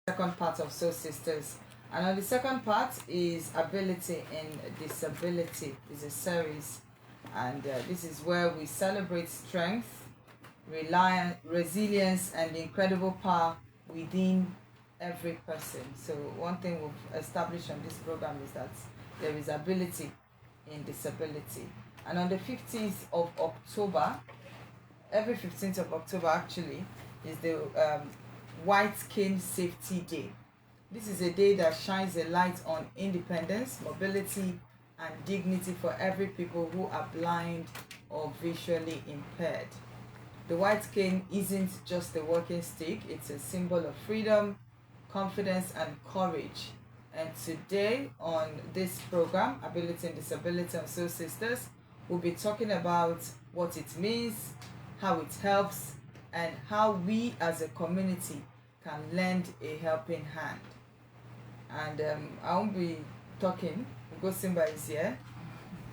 second part of Soul Sisters. And on the second part is ability in disability. Is a series, and this is where we celebrate strength, resilience, and the incredible power within every person. So one thing we've established on this program is that there is ability in disability. And on the 15th of October, every 15th of October actually, is the White Cane Safety Day. This is a day that shines a light on independence, mobility, and dignity for every people who are blind or visually impaired. The white cane isn't just a walking stick, it's a symbol of freedom, confidence, and courage. And today on this program, Ability and Disability on Soul Sisters, we'll be talking about what it means, how it helps, and how we as a community can lend a helping hand. And I won't be talking. Ugo Simba is here.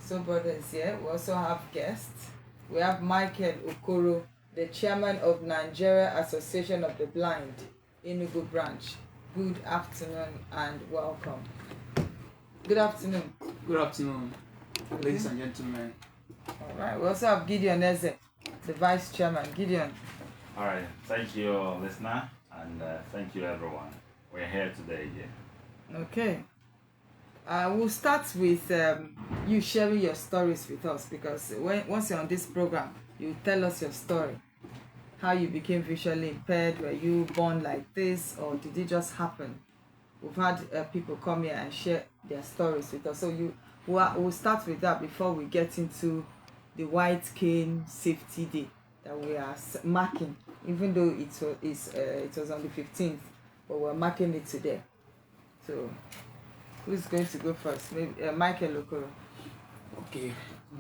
So brother is here. We also have guests. We have Michael Okoro, the chairman of Nigeria Association of the Blind, Enugu branch. Good afternoon and welcome. Good afternoon. Good afternoon, ladies and gentlemen. All right. We also have Gideon Eze, the vice chairman. Gideon. All right. Thank you, listener, and thank you, everyone. We're here today again. Okay. We'll start with you sharing your stories with us, because once you're on this program, you tell us your story. How you became visually impaired? Were you born like this, or did it just happen? We've had people come here and share their stories with us. So we'll start with that before we get into the White Cane Safety Day that we are marking, even though it was on the 15th, but we're marking it today. So who's going to go first? Maybe Michael Okoro. Okay.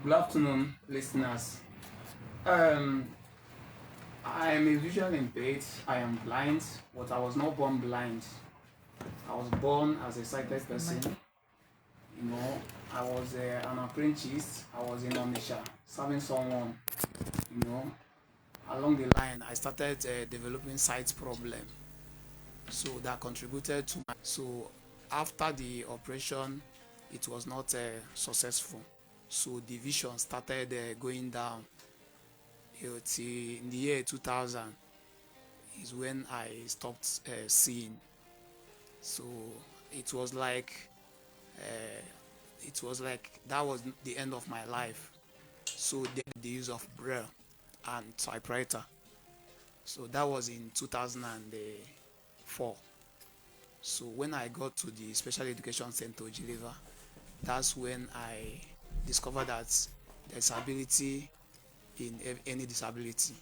Good afternoon, listeners. I am a visually impaired. I am blind, but I was not born blind. I was born as a sighted person. You know, I was an apprentice. I was in Onisha serving someone. You know, along the line, I started developing sight problem. So that contributed to my. So after the operation, it was not successful. So the vision started going down. In the year 2000 is when I stopped seeing. So it was like that was the end of my life. So the use of braille and typewriter. So that was in 2004. So when I got to the Special Education Center Ojiliva, that's when I discovered that there's ability in any disability.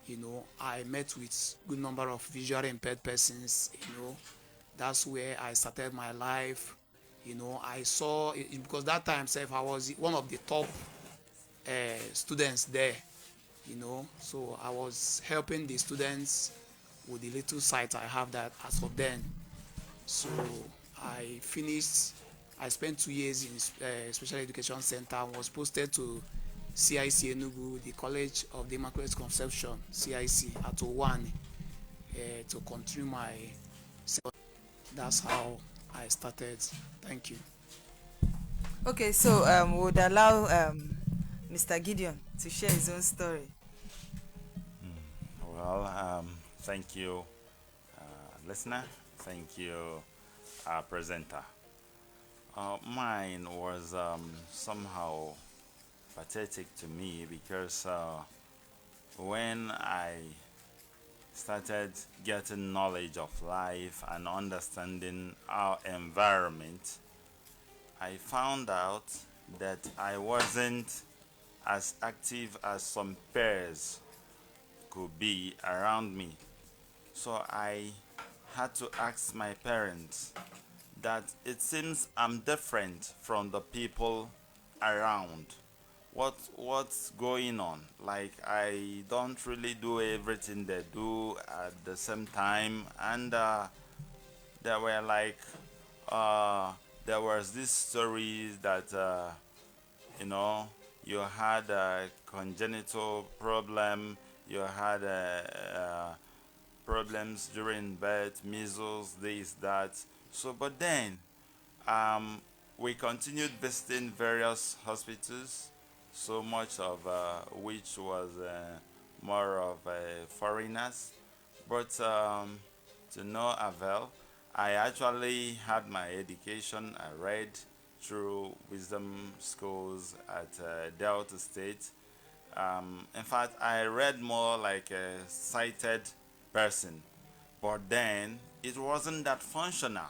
You know, I met with good number of visually impaired persons. You know, that's where I started my life. You know, I saw because that time self I was one of the top students there. You know, so I was helping the students with the little sight I have that as of then. So I finished. I spent 2 years in Special Education Center. Was posted to CIC Enugu, the College of the Immaculate Conception, CIC at O1, to continue my. That's how I started. Thank you. Okay, so we would allow Mr. Gideon to share his own story. Well, thank you, listener. Thank you, presenter. Mine was somehow pathetic to me because when I started getting knowledge of life and understanding our environment, I found out that I wasn't as active as some peers could be around me. So I had to ask my parents that it seems I'm different from the people around. What's going on? Like I don't really do everything they do at the same time, and there were like there was this story that you know you had a congenital problem, you had problems during birth, measles, this, that. So, but then um, we continued visiting various hospitals, so much of which was more of foreigners, but to no avail. I actually had my education. I read through wisdom schools at Delta State. In fact, I read more like a sighted person, but then it wasn't that functional.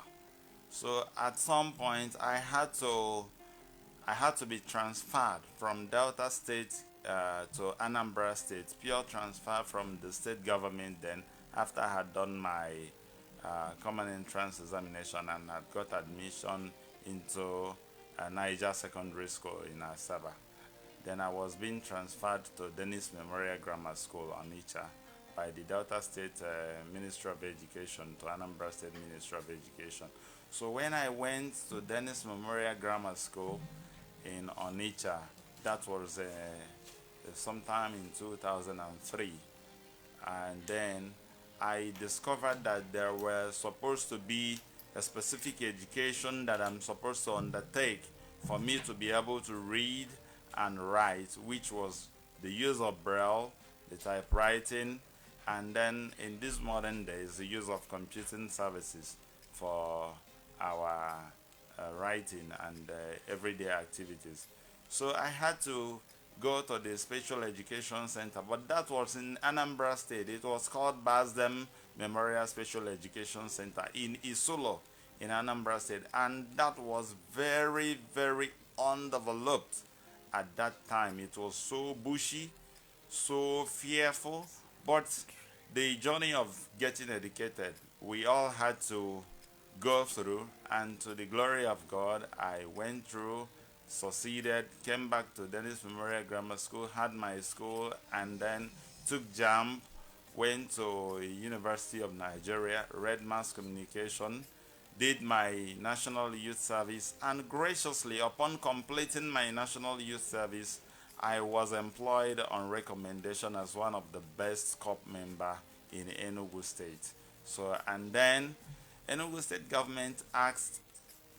So at some point, I had to be transferred from Delta State to Anambra State, pure transfer from the state government. Then, after I had done my common entrance examination and had got admission into Niger Secondary School in Asaba, then I was being transferred to Dennis Memorial Grammar School on Onitsha by the Delta State Ministry of Education to Anambra State Ministry of Education. So when I went to Dennis Memorial Grammar School in Onitsha, that was sometime in 2003. And then I discovered that there were supposed to be a specific education that I'm supposed to undertake for me to be able to read and write, which was the use of Braille, the typewriting, and then in these modern days, the use of computing services for our writing and everyday activities. So I had to go to the Special Education Center, but that was in Anambra State. It was called Basdem Memorial Special Education Center in Isulo in Anambra State, and that was very, very undeveloped at that time. It was so bushy, so fearful, but the journey of getting educated, we all had to go through, and to the glory of God, I went through, succeeded, came back to Dennis Memorial Grammar School, had my school, and then took JAMB, went to University of Nigeria, read mass communication, did my national youth service, and graciously, upon completing my national youth service, I was employed on recommendation as one of the best COP member in Enugu State. So, and then Enugu State government asked,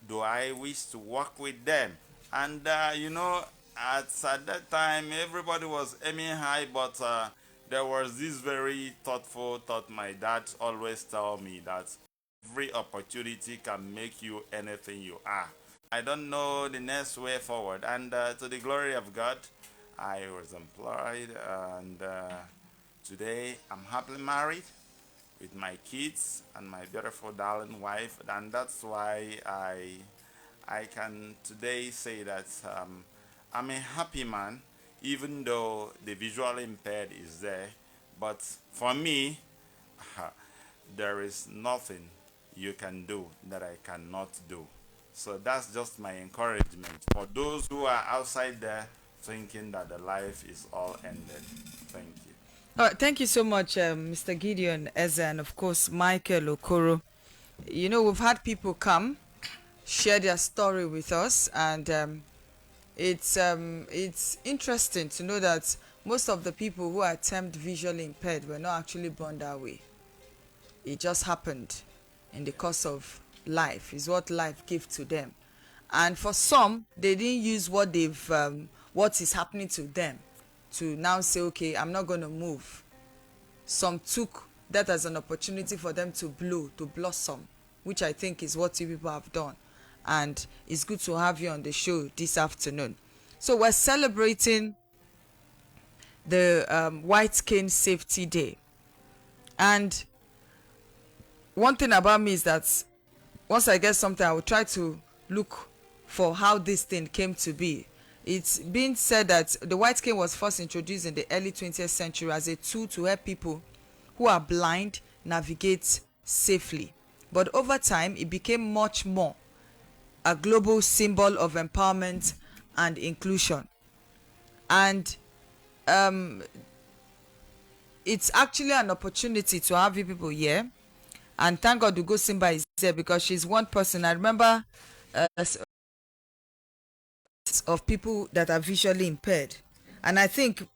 do I wish to work with them? And at that time, everybody was aiming high, but there was this very thoughtful thought. My dad always tell me that every opportunity can make you anything you are. I don't know the next way forward. And to the glory of God, I was employed, and today I'm happily married with my kids and my beautiful darling wife, and that's why I can today say that I'm a happy man, even though the visually impaired is there. But for me, there is nothing you can do that I cannot do. So that's just my encouragement for those who are outside there thinking that the life is all ended. Thank you. Thank you so much, Mr. Gideon Eze, and of course, Michael Okoro. We've had people come, share their story with us, and it's interesting to know that most of the people who are termed visually impaired were not actually born that way. It just happened in the course of life, is what life gave to them. And for some, they didn't use what is happening to them to now say, okay, I'm not going to move. Some took that as an opportunity for them to blossom, which I think is what you people have done. And it's good to have you on the show this afternoon. So we're celebrating the White Cane Safety Day. And one thing about me is that once I get something, I will try to look for how this thing came to be. It's been said that the white cane was first introduced in the early 20th century as a tool to help people who are blind navigate safely. But over time, it became much more a global symbol of empowerment and inclusion. And it's actually an opportunity to have you people here. And thank God Ugo Simba is here because she's one person. I remember of people that are visually impaired. And I think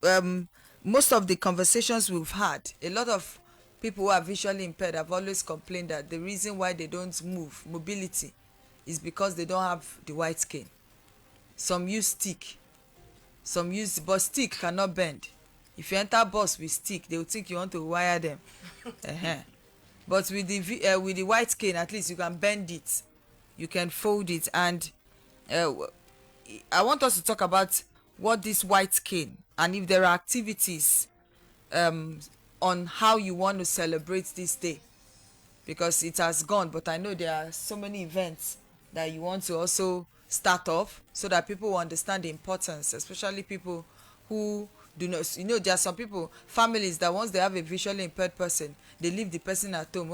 most of the conversations we've had, a lot of people who are visually impaired have always complained that the reason why they don't move, mobility, is because they don't have the white cane. Some use stick, some use, but stick cannot bend. If you enter bus with stick, they will think you want to wire them. But with the white cane, at least you can bend it, you can fold it. And uh, I want us to talk about what this white cane, and if there are activities on how you want to celebrate this day, because it has gone, but I know there are so many events that you want to also start off so that people will understand the importance, especially people who do not, there are some people, families, that once they have a visually impaired person, they leave the person at home.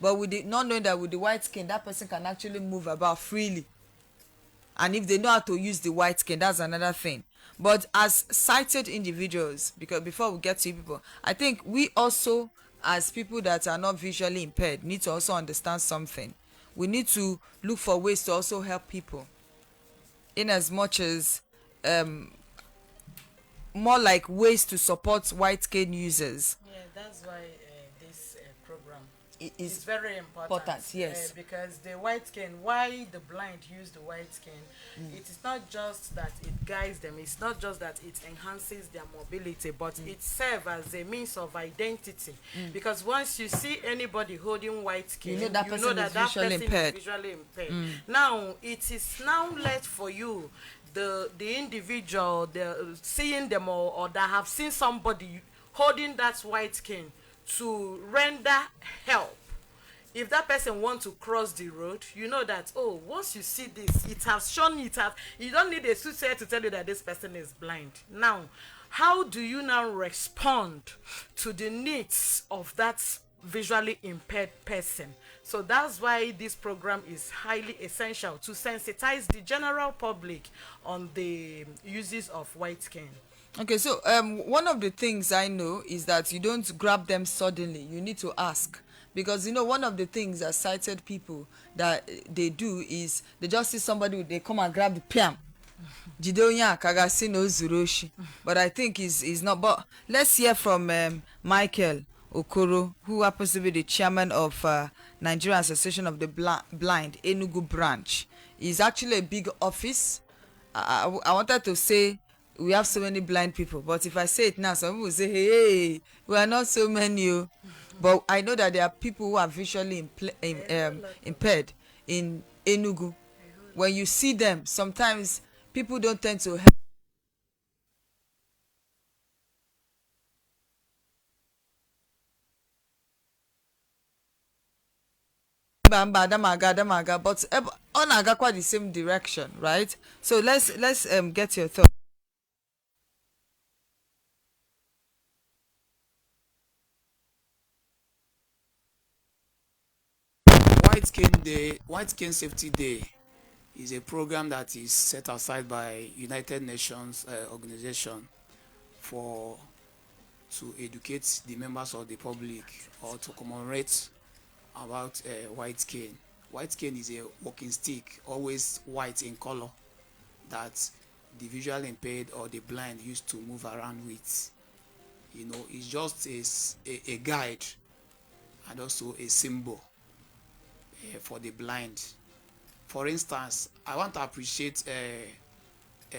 But with the, not knowing that with the white skin, that person can actually move about freely. And if they know how to use the white skin, that's another thing. But as sighted individuals, because before we get to people, I think we also, as people that are not visually impaired, need to also understand something. We need to look for ways to also help people, in as much as more like ways to support white cane users. Yeah, that's why this program Is is very important. Yes. Because the white cane, why the blind use the white cane, it is not just that it guides them, it's not just that it enhances their mobility, but it serves as a means of identity. Because once you see anybody holding white cane, You know that person is visually impaired. is visually impaired. Now, it is now left for you, the individual, the seeing them, or that have seen somebody holding that white cane, to render help. If that person wants to cross the road, you know that, oh, once you see this, it has shown, you don't need a soothsayer to tell you that this person is blind. Now, how do you now respond to the needs of that visually impaired person? So that's why this program is highly essential, to sensitize the general public on the uses of white cane. Okay, so one of the things I know is that you don't grab them suddenly. You need to ask, because one of the things that sighted people that they do is they just see somebody, they come and grab the piam. Jidonya kagasi no zuroshi. But I think is not. But let's hear from Michael Okoro, who happens to be the chairman of Nigerian Association of the Blind Enugu branch. It's actually a big office. I wanted to say we have so many blind people, but if I say it now, some people will say, hey, we are not so many. But I know that there are people who are visually impaired in Enugu. When you see them, sometimes people don't tend to help. But on agakwa the same direction, right? So let's get your thoughts. White Cane Safety Day is a program that is set aside by United Nations organization for to educate the members of the public, or to commemorate about white cane. White cane is a walking stick, always white in color, that the visually impaired or the blind used to move around with. It's just a guide and also a symbol for the blind. For instance, I want to appreciate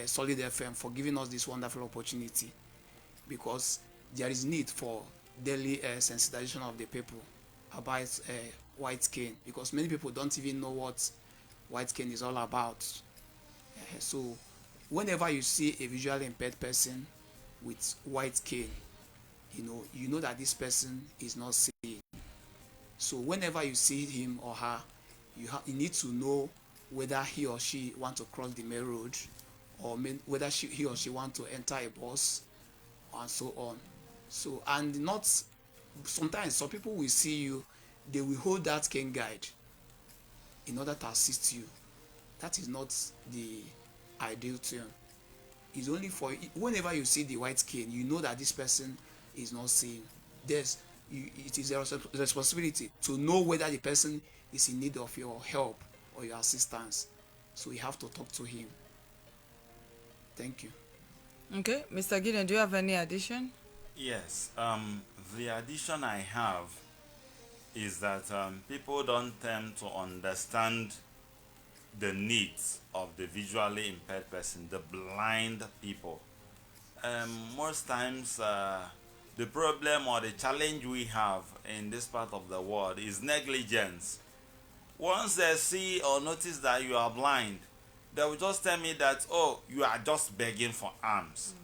Solid FM for giving us this wonderful opportunity, because there is need for daily sensitization of the people about white cane, because many people don't even know what white cane is all about. So whenever you see a visually impaired person with white cane, you know that this person is not seeing. So whenever you see him or her, you need to know whether he or she want to cross the main road, or whether he or she want to enter a bus, and so on. So, and not, sometimes some people will see you, they will hold that cane guide in order to assist you. That is not the ideal term. It's only for, whenever you see the white cane, you know that this person is not seeing. It is a responsibility to know whether the person is in need of your help or your assistance. So you have to talk to him. Thank you. Okay, Mr. Gideon, do you have any addition? Yes. The addition I have is that people don't tend to understand the needs of the visually impaired person, the blind people. Most times, the problem or the challenge we have in this part of the world is negligence. Once they see or notice that you are blind, they will just tell me that, oh, you are just begging for alms.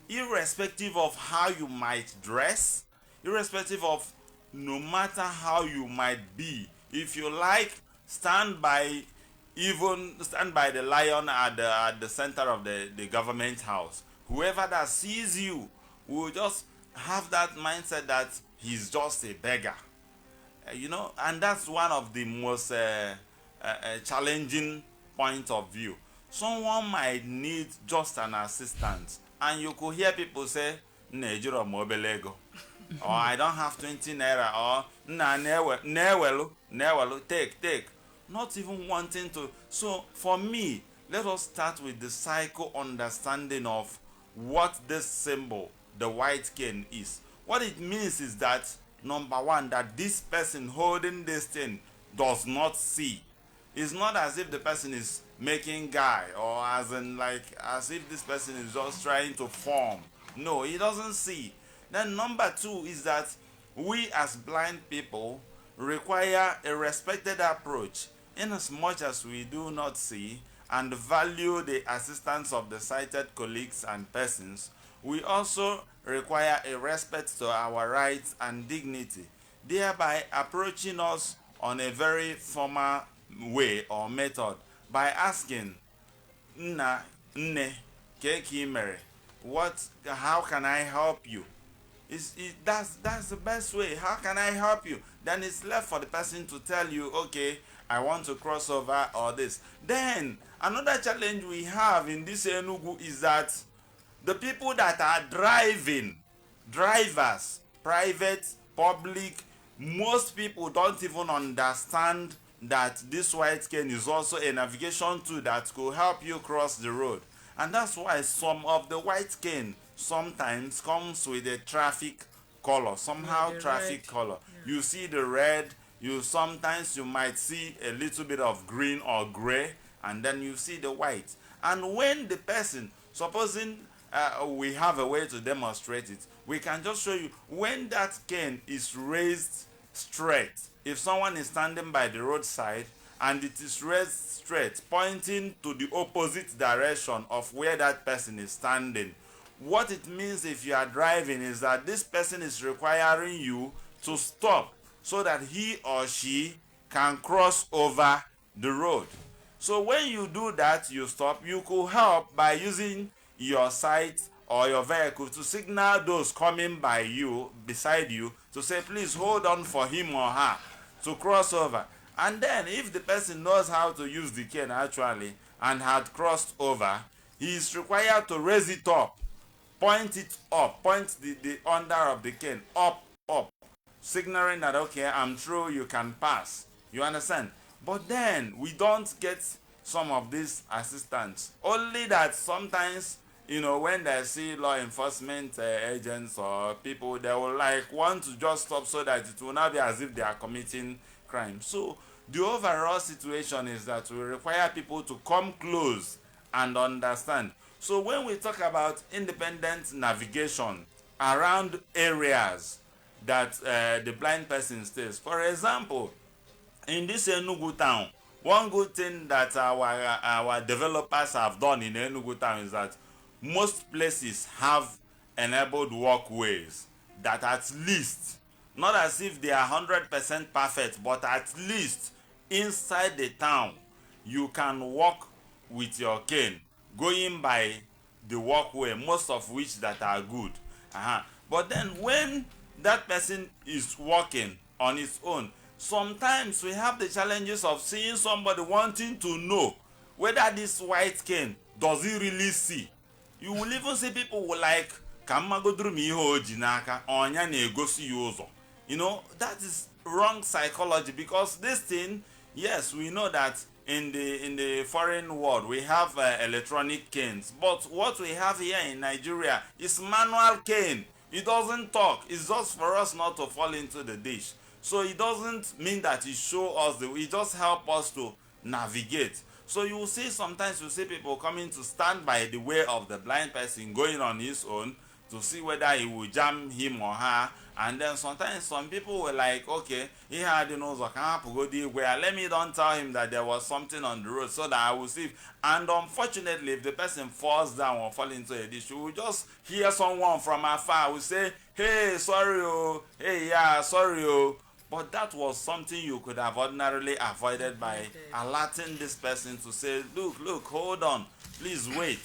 Irrespective of how you might dress, irrespective of no matter how you might be, if you like, stand by, even stand by the lion at the center of the government house. Whoever that sees you will just have that mindset that he's just a beggar. And that's one of the most challenging point of view. Someone might need just an assistant, and you could hear people say, "Nejiro mobelego," or "I don't have 20 naira," or "Na newelu, take." Not even wanting to. So for me, let us start with the psycho understanding of what this symbol, the white cane, is. What it means is that, number one, that this person holding this thing does not see. It's not as if the person is making guy, or as if this person is just trying to form. No, he doesn't see. Then number two is that we as blind people require a respected approach. In as much as we do not see and value the assistance of the sighted colleagues and persons, we also require a respect to our rights and dignity, thereby approaching us on a very formal way or method by asking, "Nna, nne, keki mere, how can I help you?" That's the best way. How can I help you? Then it's left for the person to tell you, okay, I want to cross over or this. Then another challenge we have in this Enugu is that the people that are drivers, private, public, most people don't even understand that this white cane is also a navigation tool that could help you cross the road. And that's why some of the white cane sometimes comes with a traffic color, somehow the traffic red. color. You see the red, you might see a little bit of green or gray, and then you see the white. And when the person, supposing we have a way to demonstrate it, we can just show you when that cane is raised straight. If someone is standing by the roadside and it is raised straight, pointing to the opposite direction of where that person is standing, what it means if you are driving is that this person is requiring you to stop so that he or she can cross over the road. So when you do that, you stop. You could help by using your sight or your vehicle to signal those coming by you, beside you, to say, please hold on for him or her to cross over. And then if the person knows how to use the cane actually and had crossed over, he is required to raise it up, point it up, point the under of the cane up, signaling that, okay, I'm through, you can pass. You understand? But then we don't get some of these assistants. Only that sometimes, when they see law enforcement agents or people, they will want to just stop so that it will not be as if they are committing crime. So the overall situation is that we require people to come close and understand. So when we talk about independent navigation around areas that the blind person stays, for example, in this Enugu town, one good thing that our developers have done in Enugu town is that most places have enabled walkways that at least, not as if they are 100% perfect, but at least inside the town you can walk with your cane going by the walkway, most of which that are good. But then when that person is walking on its own, sometimes we have the challenges of seeing somebody wanting to know whether this white cane does he really see. You will even see people who like, ka mmagoduru m ihe o ji n'aka, ọnya na-egosi ya ụzọ. That is wrong psychology, because this thing, yes, we know that in the foreign world we have electronic canes, but what we have here in Nigeria is manual cane, He doesn't talk. It's just for us not to fall into the dish. So it doesn't mean that he show us the way. He just help us to navigate. So you will see sometimes you see people coming to stand by the way of the blind person going on his own to see whether he will jam him or her. And then sometimes some people were like, okay, he had the nose, where let me don't tell him that there was something on the road so that I will see. And unfortunately, if the person falls down or fall into a ditch, you will just hear someone from afar will say, hey, sorry, oh, hey, yeah, sorry, oh. But that was something you could have ordinarily avoided by alerting this person to say, look, hold on, please wait.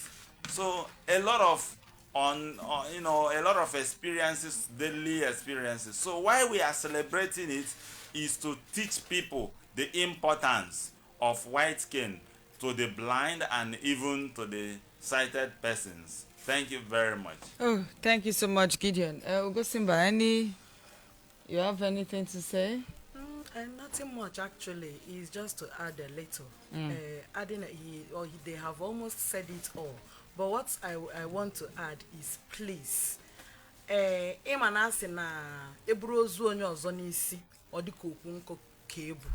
So a lot of a lot of experiences, daily experiences. So why we are celebrating it is to teach people the importance of white cane to the blind and even to the sighted persons. Thank you very much. Oh, thank you so much, Gideon. Ugosimba, you have anything to say? And nothing much actually. Is just to add a little. Adding they have almost said it all. But what I want to add is please. Ịmanasị na eburu ozu onye ọzọ n'isi ọ dịka okwu nkụ ka ebu.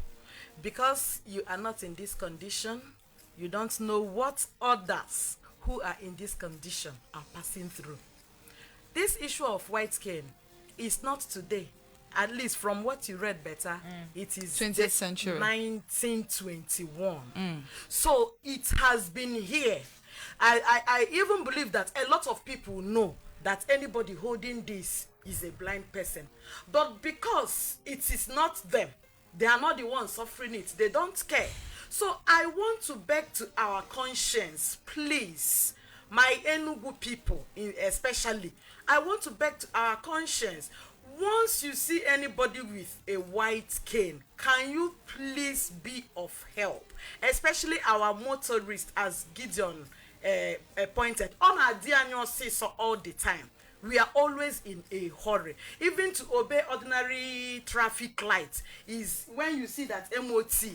Because you are not in this condition, you don't know what others who are in this condition are passing through. This issue of white cane is not today. At least from what you read better, it is 20th century. 1921. So it has been here. I even believe that a lot of people know that anybody holding this is a blind person. But because it is not them, they are not the ones suffering it. They don't care. So I want to beg to our conscience, please, my Enugu people especially, I want to beg to our conscience, once you see anybody with a white cane, can you please be of help? Especially our motorists, as Gideon pointed, on our diagnosis all the time. We are always in a hurry. Even to obey ordinary traffic lights is when you see that MOT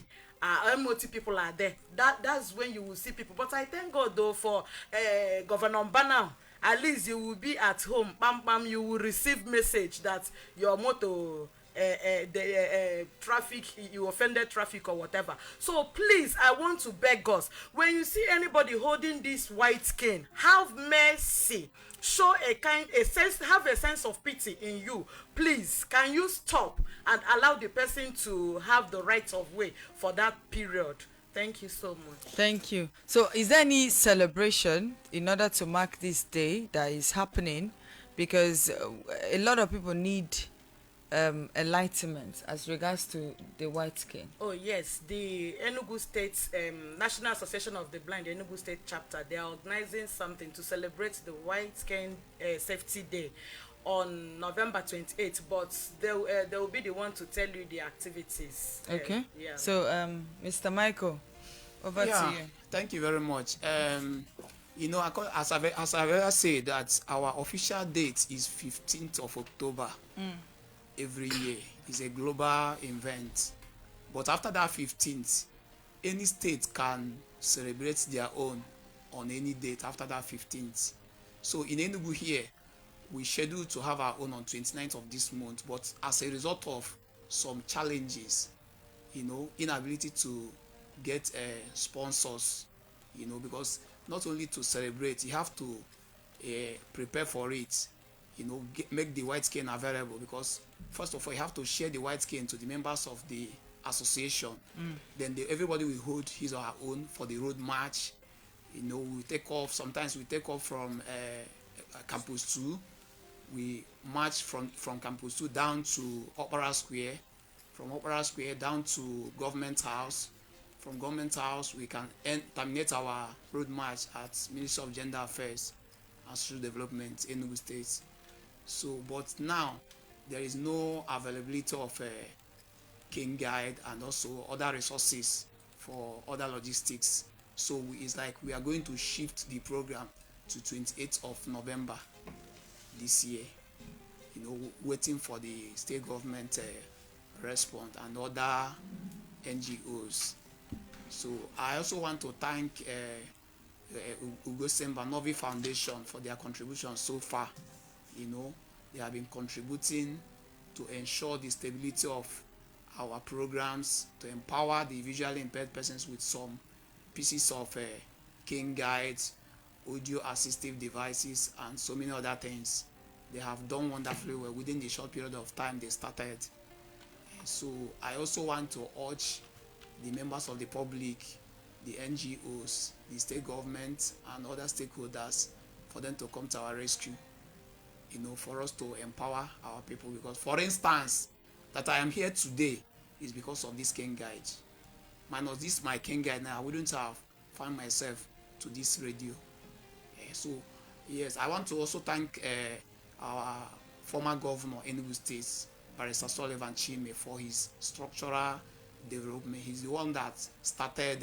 people are there. That's when you will see people. But I thank God though for Governor Mbana. At least you will be at home. Bam, you will receive message that your motor traffic, you offended traffic or whatever. So please, I want to beg us, when you see anybody holding this white cane, have mercy. Show have a sense of pity in you. Please, can you stop and allow the person to have the right of way for that period? Thank you so much. Thank you. So is there any celebration in order to mark this day that is happening? Because a lot of people need enlightenment as regards to the white skin. Oh yes, the Enugu State National Association of the Blind, Enugu State chapter, they are organizing something to celebrate the White Skin Safety Day on November 28th, but they will be the one to tell you the activities. Okay. Yeah. So, Mr. Michael, over to you. Thank you very much. As I've ever said, that our official date is 15th of October. Every year. It's a global event. But after that 15th, any state can celebrate their own on any date after that 15th. So in Enugu here, we scheduled to have our own on 29th of this month, but as a result of some challenges, inability to get sponsors, because not only to celebrate, you have to prepare for it, make the white cane available, because first of all, you have to share the white cane to the members of the association. Then everybody will hold his or her own for the road march. We take off, sometimes we take off from Campus 2. We march from Campus 2 down to Opera Square, from Opera Square down to Government House. From Government House, we can terminate our road march at Ministry of Gender Affairs and Social Development, Enugu State. So, but now, there is no availability of a cane guide and also other resources for other logistics. So it's like we are going to shift the program to 28th of November this year, waiting for the state government response and other NGOs. So I also want to thank Ugo Semba Novi Foundation for their contribution so far. They have been contributing to ensure the stability of our programs, to empower the visually impaired persons with some pieces of cane guides, audio assistive devices, and so many other things. They have done wonderfully well within the short period of time they started. So I also want to urge the members of the public, the NGOs, the state government, and other stakeholders for them to come to our rescue, for us to empower our people. Because, for instance, that I am here today is because of this cane guide. Minus this my cane guide now, I wouldn't have found myself to this radio. So yes, I want to also thank our former governor Enugu State, Barrister Sullivan Chime, for his structural development. He's the one that started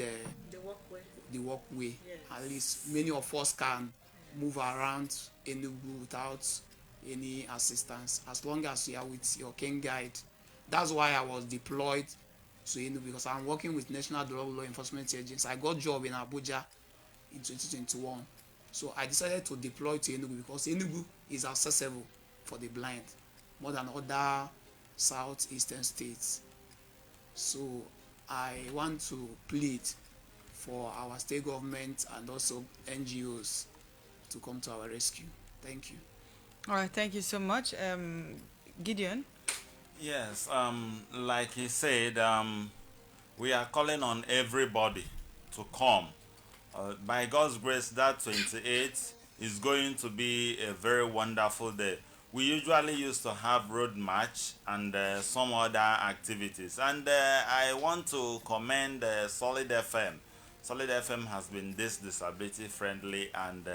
the walkway. Yes. At least many of us can move around Enugu without any assistance, as long as you are with your cane guide. That's why I was deployed to Enugu, because I'm working with National Law Enforcement Agency. I got a job in Abuja in 2021. So I decided to deploy to Enugu because Enugu is accessible for the blind more than other southeastern states. So I want to plead for our state government and also NGOs to come to our rescue. Thank you. All right, thank you so much. Gideon? Yes, like he said, we are calling on everybody to come. By God's grace, that 28th is going to be a very wonderful day. We usually used to have road march and some other activities. And I want to commend Solid FM. Solid FM has been this disability friendly and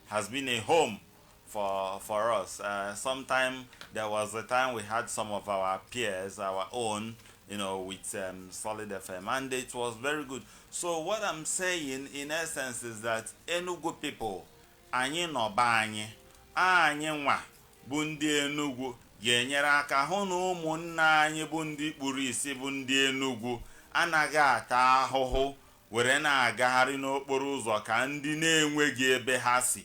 has been a home for us. Sometime there was a time we had some of our peers, our own, with Solid FM, and it was very good. So what I'm saying in essence is that Enugu people, anyị nọba anyị nwa bụ ndị Enugu ga-enyere aka hụ na ụmụnna anyị bụ ndị kpuru isi bụ ndị Enugu anaghị ata ahụhụ were na-agagharị n'okporo ụzọ ka ndị na-enweghị ebe ha si.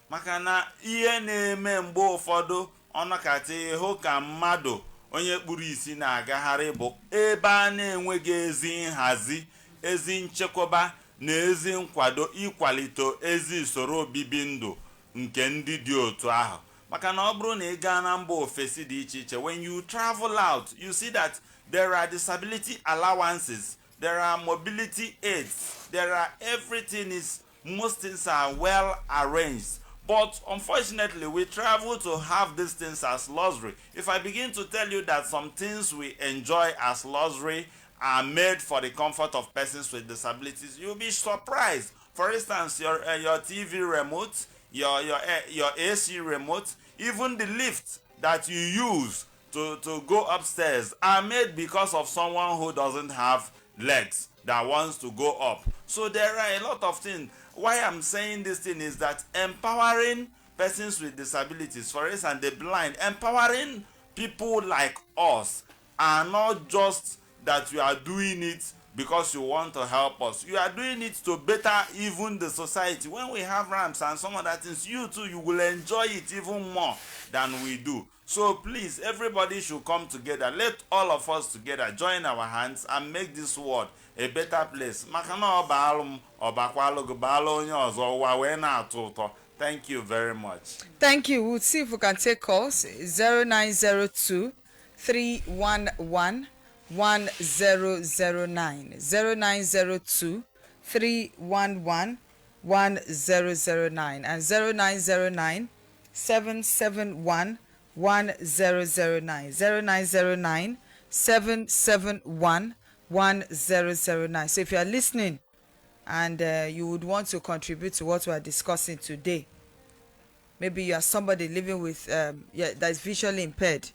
Maka na ihe na-eme mgbe ụfọdụ ọnọkata ịhụ ka mmadụ onye kpuru isi na-agagharị bụ ebe a na-enweghị ezi nhazi, ezi nchekwaba na ezi nkwado ịkwalite ezi usoro obibi ndụ nke ndị dị otu ahụ. Maka na ọ bụrụ na ị gaa na mba ofesi dị iche iche, when you travel out, you see that there are disability allowances, there are mobility aids, there are everything most things are well arranged. But unfortunately, we travel to have these things as luxury. If I begin to tell you that some things we enjoy as luxury are made for the comfort of persons with disabilities, you'll be surprised. For instance, your TV remote, your AC remote, even the lift that you use to go upstairs are made because of someone who doesn't have legs that wants to go up. So there are a lot of things. Why I'm saying this thing is that empowering persons with disabilities, for instance, the blind, empowering people like us are not just that you are doing it because you want to help us. You are doing it to better even the society. When we have ramps and some other things, you too, you will enjoy it even more than we do. So please, everybody should come together. Let all of us together join our hands and make this world a better place. Thank you very much. Thank you. We'll see if we can take calls. 0902 311 1009. 0902 311 1009 and 0909 771 1009. 0909 771 1009. So if you are listening and you would want to contribute to what we are discussing today, maybe you are somebody living with that is visually impaired,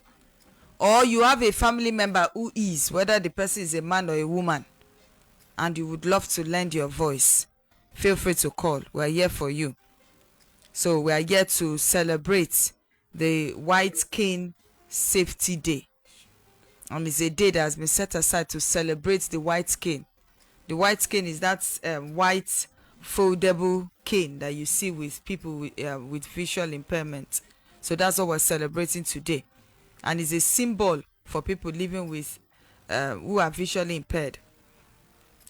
or you have a family member who is, whether the person is a man or a woman, and you would love to lend your voice, feel free to call. We are here for you. So we are here to celebrate the White Cane Safety Day. And it's a day that has been set aside to celebrate the white cane. The white cane is that white foldable cane that you see with people with visual impairment. So that's what we're celebrating today. And it's a symbol for people living with who are visually impaired.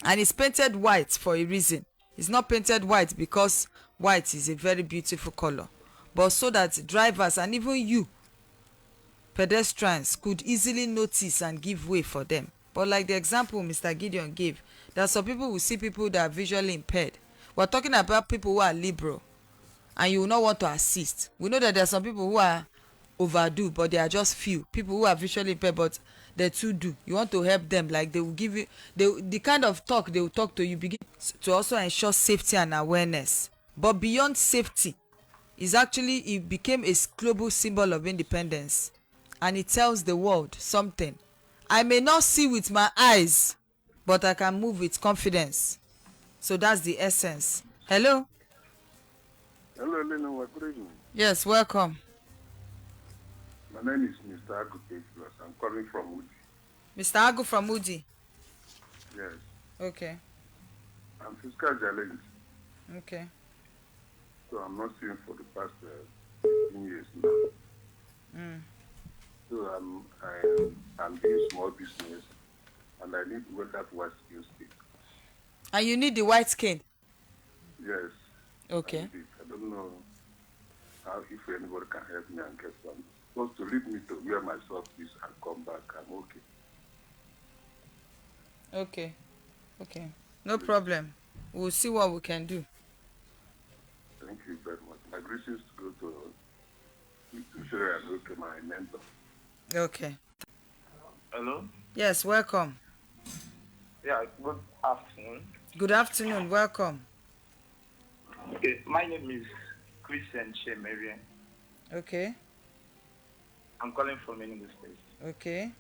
And it's painted white for a reason. It's not painted white because white is a very beautiful color, but so that drivers and even you pedestrians could easily notice and give way for them. But like the example Mr. Gideon gave, there are some people who see people that are visually impaired. We're talking about people who are liberal and you will not want to assist. We know that there are some people who are overdue, but they are just few people who are visually impaired, but they too do. You want to help them, like they will give you the kind of talk they will talk to you begin to also ensure safety and awareness. But beyond safety, is actually it became a global symbol of independence, and it tells the world something. I may not see with my eyes, but I can move with confidence. So that's the essence. Hello. Hello, Lena. Good evening. Yes, welcome. My name is Mr. Agupe Plus. I'm calling from Uji. Mr. Agu from Udi. Yes. Okay. I'm physical challenged, Okay. so I'm not seeing for the past 15 years now. So I'm doing small business, and I need to work at what skills take. And you need the white cane. Yes. Okay. I don't know how if anybody can help me and get some. Supposed to lead me to where my shop is and come back. I'm okay. Okay. Okay. No problem. We'll see what we can do. Thank you very much. My greetings to go to Sherry and okay, my mentor. Okay. Hello? Yes, welcome. Yeah, good afternoon. Good afternoon. Welcome. Okay, my name is Christian Chemerian. Okay. I'm calling from Enugu State. Okay.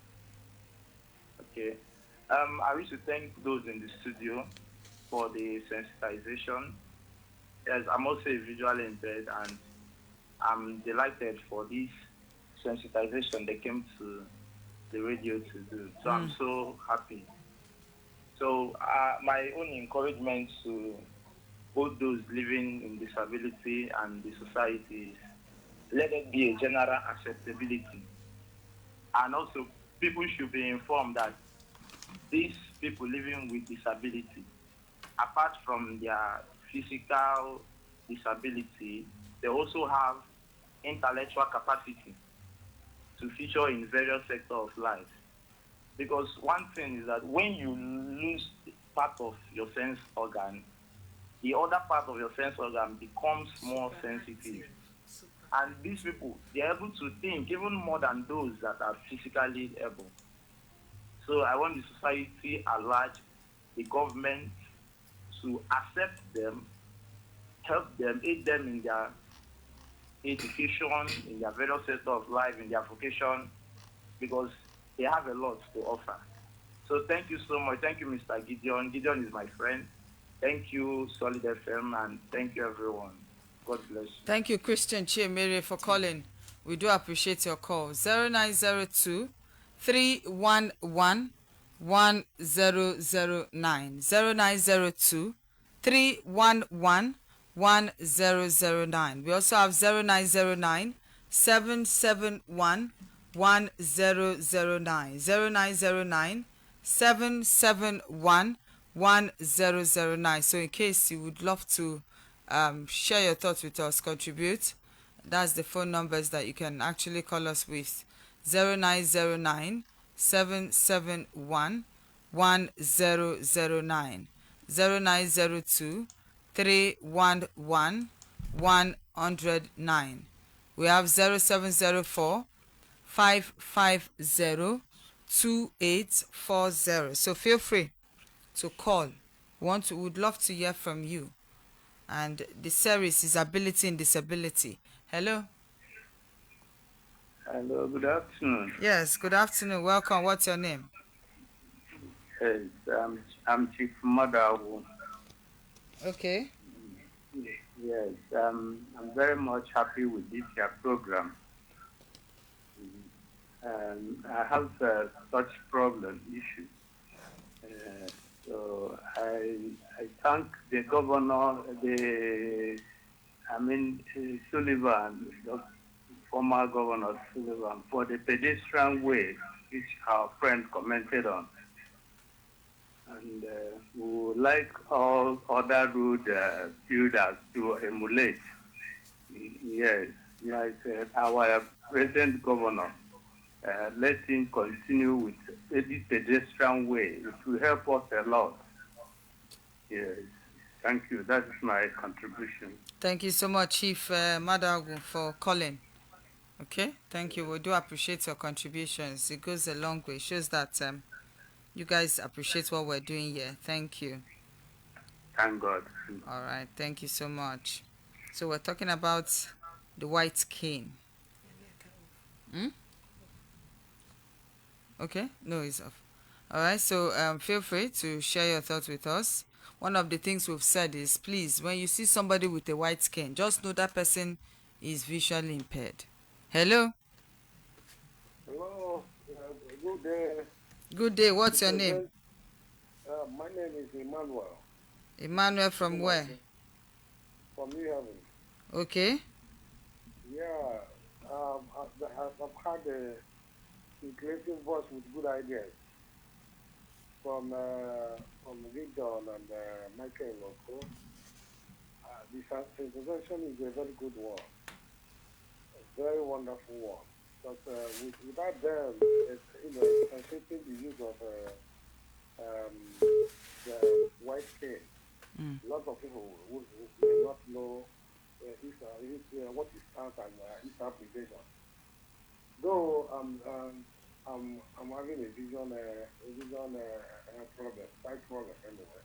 Okay. I wish to thank those in the studio for the sensitization. Yes, I'm also visually impaired, and I'm delighted for this sensitization they came to the radio to do. So I'm so happy. So my own encouragement to both those living in disability and the society is, let it be a general acceptability. And also, people should be informed that these people living with disability, apart from their physical disability, they also have intellectual capacity to feature in various sectors of life. Because one thing is that when you lose part of your sense organ, the other part of your sense organ becomes more sensitive. And these people, they're able to think even more than those that are physically able. So I want the society at large, the government, to accept them, help them, aid them in their education, in their various sectors of life, in their vocation, because they have a lot to offer. So thank you so much. Thank you, Mr. Gideon. Gideon is my friend. Thank you, Solid FM, and thank you, everyone. God bless you. Thank you, Christian Chiemere, for calling. We do appreciate your call. 0902 311 1009. 0902 311 1009. We also have 0909 771 1009. 0909 771 1009. So in case you would love to share your thoughts with us, contribute, that's the phone numbers that you can actually call us with. 0909 771 1009. 0902 311 109. We have 0704 550 2840. So feel free to call. Would love to hear from you. And the series is Ability and Disability. Hello. Hello, good afternoon. Yes, good afternoon. Welcome. What's your name? Yes, I'm Chief Madawu. Okay. Yes, I'm very much happy with this program. I have such problem issue. So I thank the governor, Sullivan, former Governor Sullivan for the pedestrian way, which our friend commented on. And we would like all other road builders to emulate. Yes, like our present governor, let him continue with this pedestrian way. It will help us a lot. Yes, thank you. That is my contribution. Thank you so much, Chief Madagu, for calling. Okay, thank you. We do appreciate your contributions. It goes a long way. It shows that you guys appreciate what we're doing here. Thank you. Thank God. All right, thank you so much. So we're talking about the white cane. Okay, no, it's off. All right, so feel free to share your thoughts with us. One of the things we've said is, please, when you see somebody with a white skin, just know that person is visually impaired. Hello? Hello, good day. Good day. What's your name? My name is Emmanuel. Emmanuel from where? From New Haven. Okay. Yeah, I've had a creative voice with good ideas from Victor and Michael Loko. The sensitization is a very good one, a very wonderful one. But without them, sensitive the use of the white cane, lots of people may not know what is stance and its application. Though I'm having a vision problem, side problem anyway.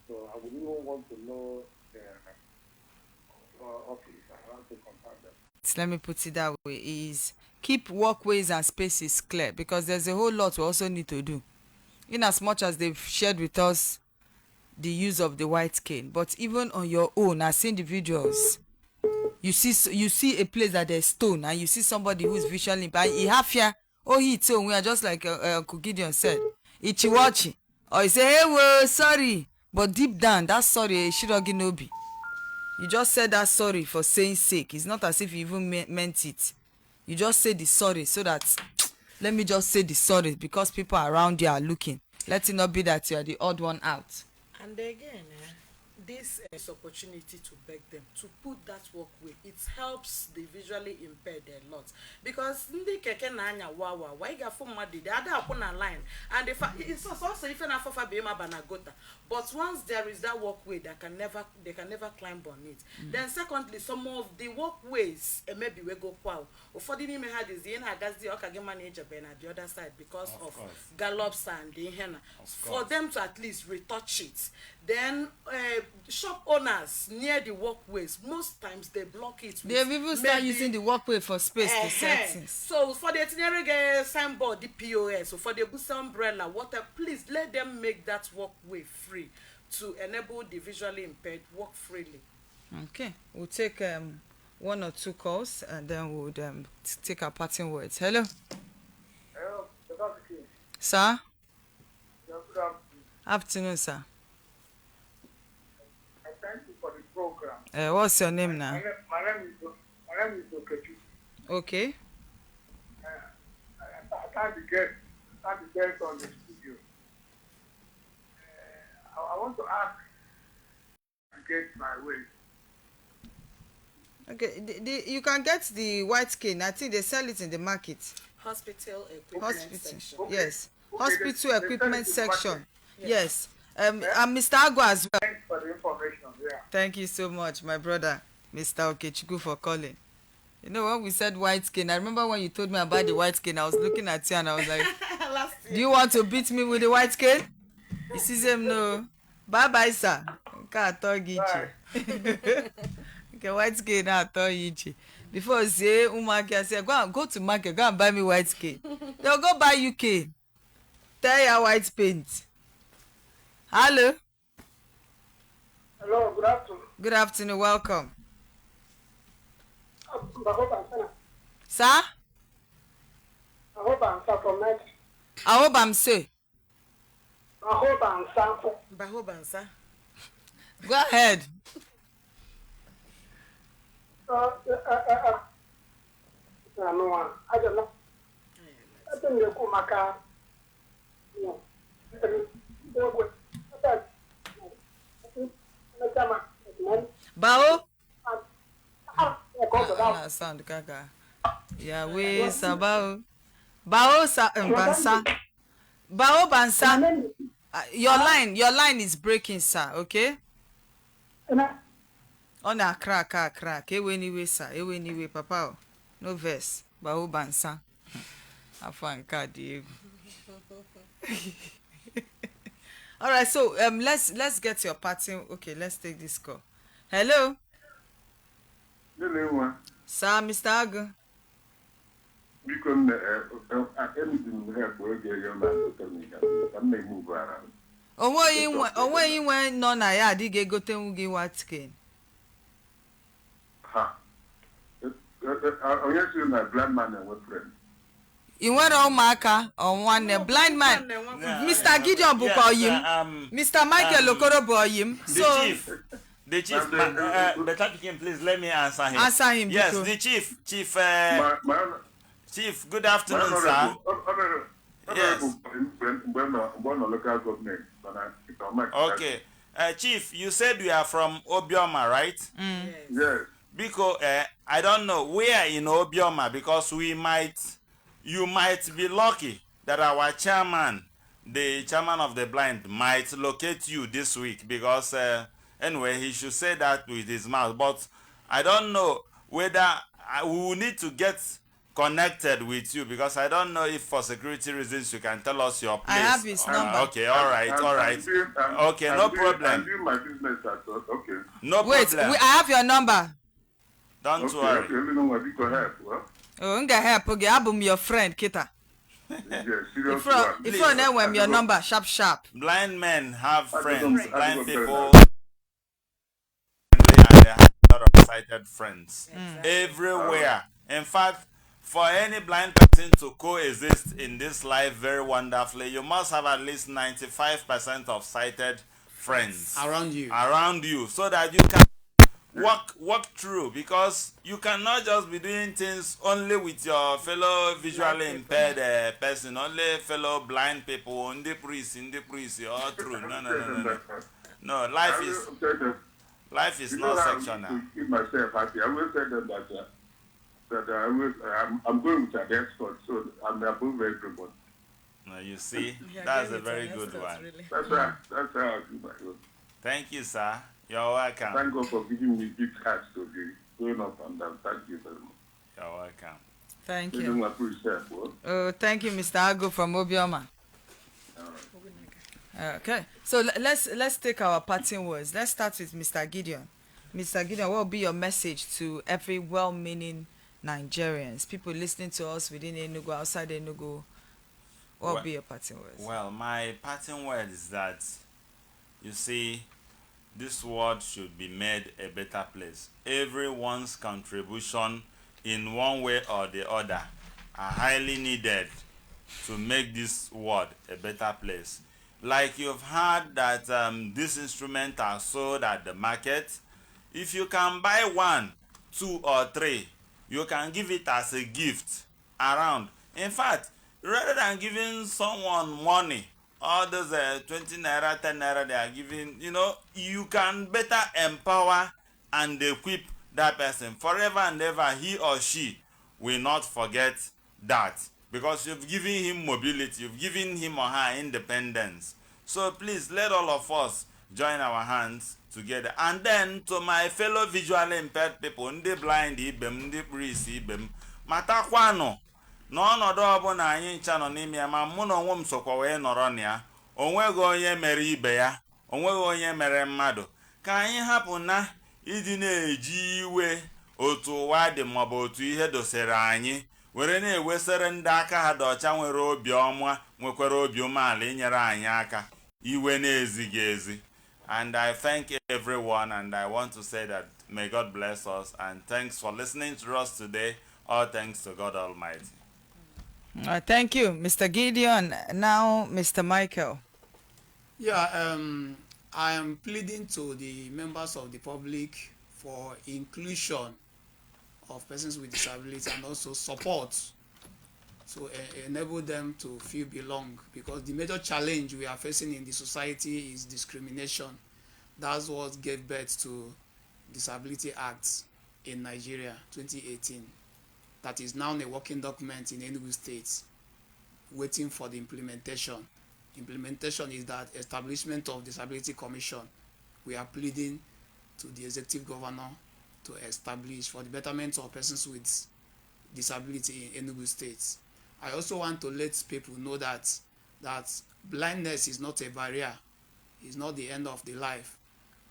So I would even want to know the office. I have to contact them. Let me put it that way, is keep walkways and spaces clear, because there's a whole lot we also need to do. In as much as they've shared with us the use of the white cane, but even on your own as individuals, you see a place that there's stone and you see somebody who is visually impaired, he have here, oh he too, we are just like Uncle Gideon said, ichiwachi, or he say, hey whoa, sorry, but deep down that sorry shirogi nobi. You just said that sorry for saying sake. It's not as if you even meant it. You just say the sorry so that, let me just say the sorry because people around you are looking. Let it not be that you are the odd one out. And again, this is opportunity to beg them to put that walkway. It helps the visually impaired a lot, because ndị keke na anya wawa why ga for mad the other upon a line, and if it's also if na for be ma banagota, but once there is that walkway they can never climb on it. Then secondly, some of the walkways maybe we go kwao for the name had is the agazi okage manager ben at the other side because of gallops and the henna for them to at least retouch it. Then shop owners near the walkways, most times they block it. They've even started using the walkway for space to set things. So for the itinerary signboard, the POS, so for the bus umbrella, water, please let them make that walkway free to enable the visually impaired walk freely. Okay, we'll take one or two calls and then we'll take our parting words. Hello? Hello, Sir? good afternoon. Afternoon, sir. Thank you for the program. What's your name now? My name is Okechi. Okay. I can't be guest on the studio. I want to ask and get my way. Okay, you can get the white cane. I think they sell it in the market. Hospital equipment section. Okay. Yes. Okay, Hospital equipment section. Yes. Yes. And Mr. Agua as well. Thanks for the information. Yeah. Thank you so much, my brother, Mr. Okechukwu, for calling. You know, when we said white skin, I remember when you told me about the white skin, I was looking at you and I was like, do you want to beat me with the white skin? He says, no. Bye-bye, sir. Bye. Okay, white skin, I told you. Before I say, I said, go to market, go and buy me white skin. They'll go buy UK. Tell your white paint. Hello? Hello, good afternoon. Good afternoon, welcome. I hope I'm safe. Sir? I hope I'm safe from next. I hope I'm safe. I hope I'm safe. Bahobansa. Go ahead. no, I don't know. I think the Kumaka, no, Bao? Na sound gaga. Yeah, we sabao. Bao sa bansa. Bao bansa. Your line is breaking, sir. Okay. On a crack. Anyway, sir. Anyway, papa. No verse. Bao bansa. Afan kadi. All right. So let's get your party. Okay. Let's take this call. Hello, sir, Mr. Agu. Because anything we have to get your man to tell me that may move around. Onwe inwe nọ na ya adịghị egotenwu gị watkin. Ha. Onye si na blind man and friend. I nwere ụmụaka or nwanne blind man. Mr. Gideon bụkwa oyim. Mr. Michael Okoro bụ oyim. The chief, better pikin, please let me answer him. Answer him, yes, because the chief. Chief, good afternoon, sir. Yes. Local government. Okay. Chief, you said you are from Obioma, right? Yes. Because I don't know where in Obioma, because you might be lucky that our chairman, the chairman of the blind, might locate you this week, because anyway, he should say that with his mouth. But I don't know whether we will need to get connected with you, because I don't know if for security reasons you can tell us your place. I have his number. Okay, all right. Okay, no problem. I'm doing my business at okay. No wait, problem. I have your number. Don't worry. Okay, let me know what you can help. Well, Oh, nga help oge abụ m your friend kita. yes, serious If you know when your number sharp. Blind men have friends. don't- I Blind don't people and they have a lot of sighted friends everywhere. In fact, for any blind person to coexist in this life very wonderfully, you must have at least 95% of sighted friends Around you. so that you can walk through, because you cannot just be doing things only with your fellow visually impaired person, only fellow blind people, in the priest, all through. No, life is not sectional. To keep myself happy, I will tell them that I'm going with an expert, so I'm above everybody. No, you see, that's a very good one. That's how I do my own. Thank you, sir. You're welcome. Thank God for giving me big hearts to be going up and down. Thank you very much. You're welcome. Thank You you. don't appreciate well. Oh, thank you, Mr. Agu from Obioma. Okay, so let's take our parting words. Let's start with Mr. Gideon. Mr. Gideon, what will be your message to every well-meaning Nigerians, people listening to us within Enugu, outside Enugu? What will be your parting words? Well, my parting word is that, you see, this world should be made a better place. Everyone's contribution in one way or the other are highly needed to make this world a better place. Like you've heard that these instruments are sold at the market. If you can buy 1, 2, or 3, you can give it as a gift around. In fact, rather than giving someone money, all those 20 naira, 10 naira they are giving, you can better empower and equip that person. Forever and ever, he or she will not forget that, because you've given him mobility, you've given him or her independence. So please, let all of us join our hands together. And then to my fellow visually impaired people, ndị blind ibem, ndị priest ibem, matakwanụ n'ọnọdụ ọbụla anyị ncha nọ n'ime ya, ma mụ na onwe m sokwa wee nọrọ na ya, onweghị onye mere ibe ya, onweghị onye mere mmadụ. Ka anyị hapụ na ịdị na-eji iwe otu ụwa dị maọbụ otu ihe dosere anyị, were na-ewesere ndị aka ha dị ọcha nwere obi ọma, nwekwara obi umeala inyere anyị aka, iwe na-ezighị ezi. And I thank everyone, and I want to say that may God bless us, and thanks for listening to us today. All thanks to God Almighty. Thank you, Mr. Gideon. Now, Mr. Michael. Yeah, I am pleading to the members of the public for inclusion of persons with disability and also support to enable them to feel belong, because the major challenge we are facing in the society is discrimination. That's what gave birth to Disability Act in Nigeria 2018, that is now a working document in Enugu State waiting for the implementation. Implementation is that establishment of Disability Commission. We are pleading to the executive governor to establish for the betterment of persons with disability in Enugu State. I also want to let people know that blindness is not a barrier, it's not the end of the life,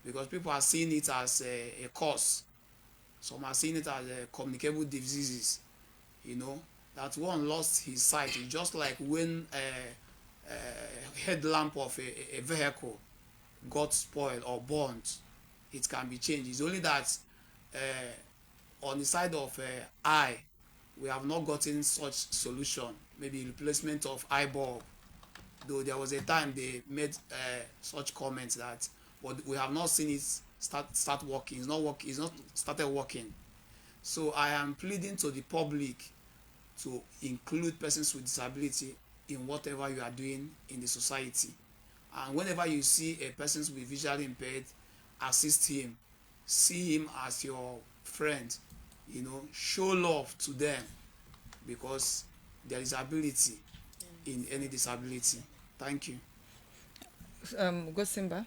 because people are seeing it as a cause. Some are seeing it as a communicable diseases, that one lost his sight. It's just like when a headlamp of a vehicle got spoiled or burnt, it can be changed. It's only that on the side of eye, we have not gotten such solution, maybe replacement of eye bulb, though there was a time they made such comments that, but we have not seen it start working. It's not started working. So I am pleading to the public to include persons with disability in whatever you are doing in the society. And whenever you see a person with visually impaired, assist him, see him as your friend, show love to them, because there is ability in any disability. Thank you. Go Simba.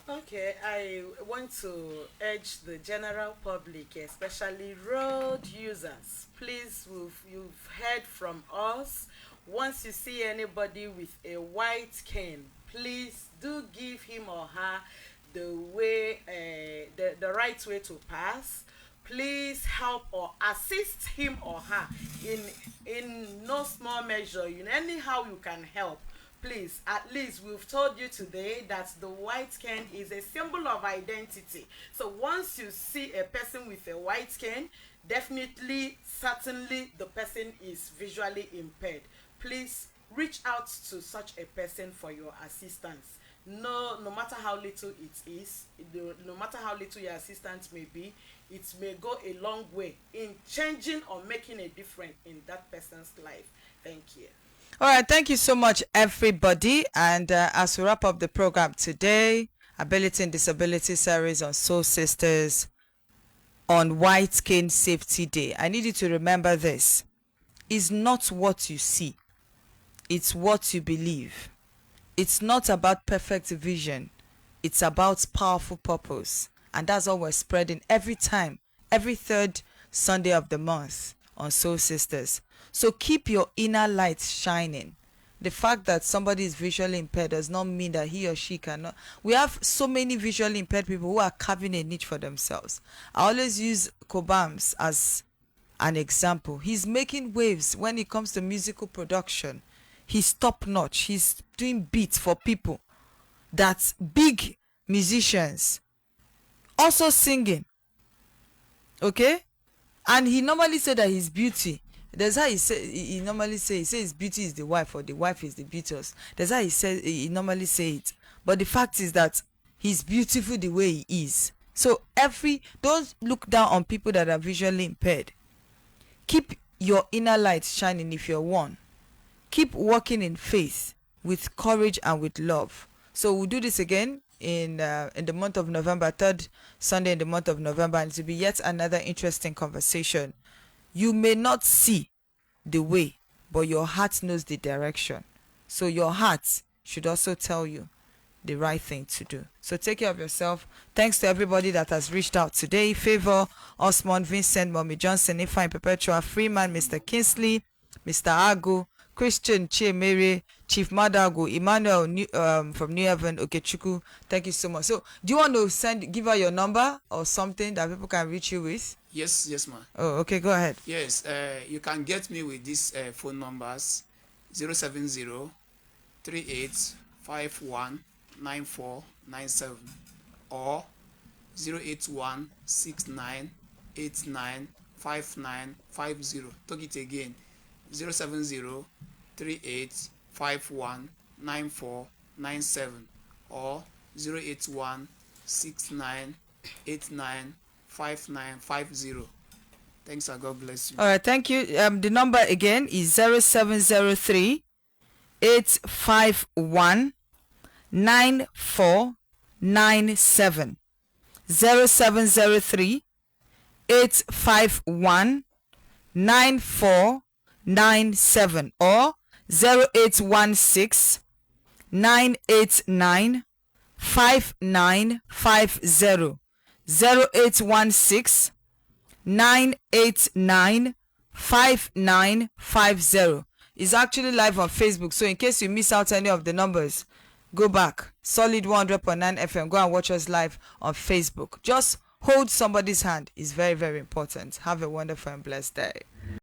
Okay, I want to urge the general public, especially road users, please, you've heard from us. Once you see anybody with a white cane, please do give him or her the way, the right way to pass. Please help or assist him or her in no small measure, anyhow you can help. Please, at least we've told you today that the white cane is a symbol of identity. So once you see a person with a white cane, definitely, certainly the person is visually impaired. Please reach out to such a person for your assistance. No matter how little it is, no matter how little your assistance may be, it may go a long way in changing or making a difference in that person's life. Thank you. All right, thank you so much, everybody. And as we wrap up the program today, Ability and Disability series on Soul Sisters on White Cane Safety Day, I need you to remember this. It's not what you see, it's what you believe. It's not about perfect vision, it's about powerful purpose. And that's all we're spreading every time, every third Sunday of the month on Soul Sisters. So keep your inner light shining. The fact that somebody is visually impaired does not mean that he or she cannot. We have so many visually impaired people who are carving a niche for themselves. I always use Kobams as an example. He's making waves when it comes to musical production. He's top notch. He's doing beats for people. That's big musicians also singing. Okay? And he normally said that his beauty, that's how he normally say his beauty is the wife, or the wife is the beauteous. That's how he normally say it. But the fact is that he's beautiful the way he is. So don't look down on people that are visually impaired. Keep your inner light shining if you're one. Keep walking in faith, with courage and with love. So we'll do this again in the month of November, third Sunday in the month of November, and it will be yet another interesting conversation. You may not see the way, but your heart knows the direction. So your heart should also tell you the right thing to do. So take care of yourself. Thanks to everybody that has reached out today. Favor, Osmond, Vincent, Mommy Johnson, Ifeanyi Perpetua, Freeman, Mr. Kingsley, Mr. Agu, Christian, Mary, Chief Madago, Emmanuel from New Haven, Okechukwu. Thank you so much. So do you want to give her your number or something that people can reach you with? Yes, ma'am. Oh, okay, go ahead. Yes, you can get me with these phone numbers: 070 3851 9497 or 081 69 89 5950. Talk it again: 070 3851 9497 or 081 69 89 5950. Thanks, and God bless you. All right, thank you. The number again is 0703 851 9497. 0703 851 9497 or 0816 989 5950. 0816 989 5950 is actually live on Facebook. So in case you miss out any of the numbers, go back. Solid 100.9 FM. Go and watch us live on Facebook. Just hold somebody's hand is very, very important. Have a wonderful and blessed day.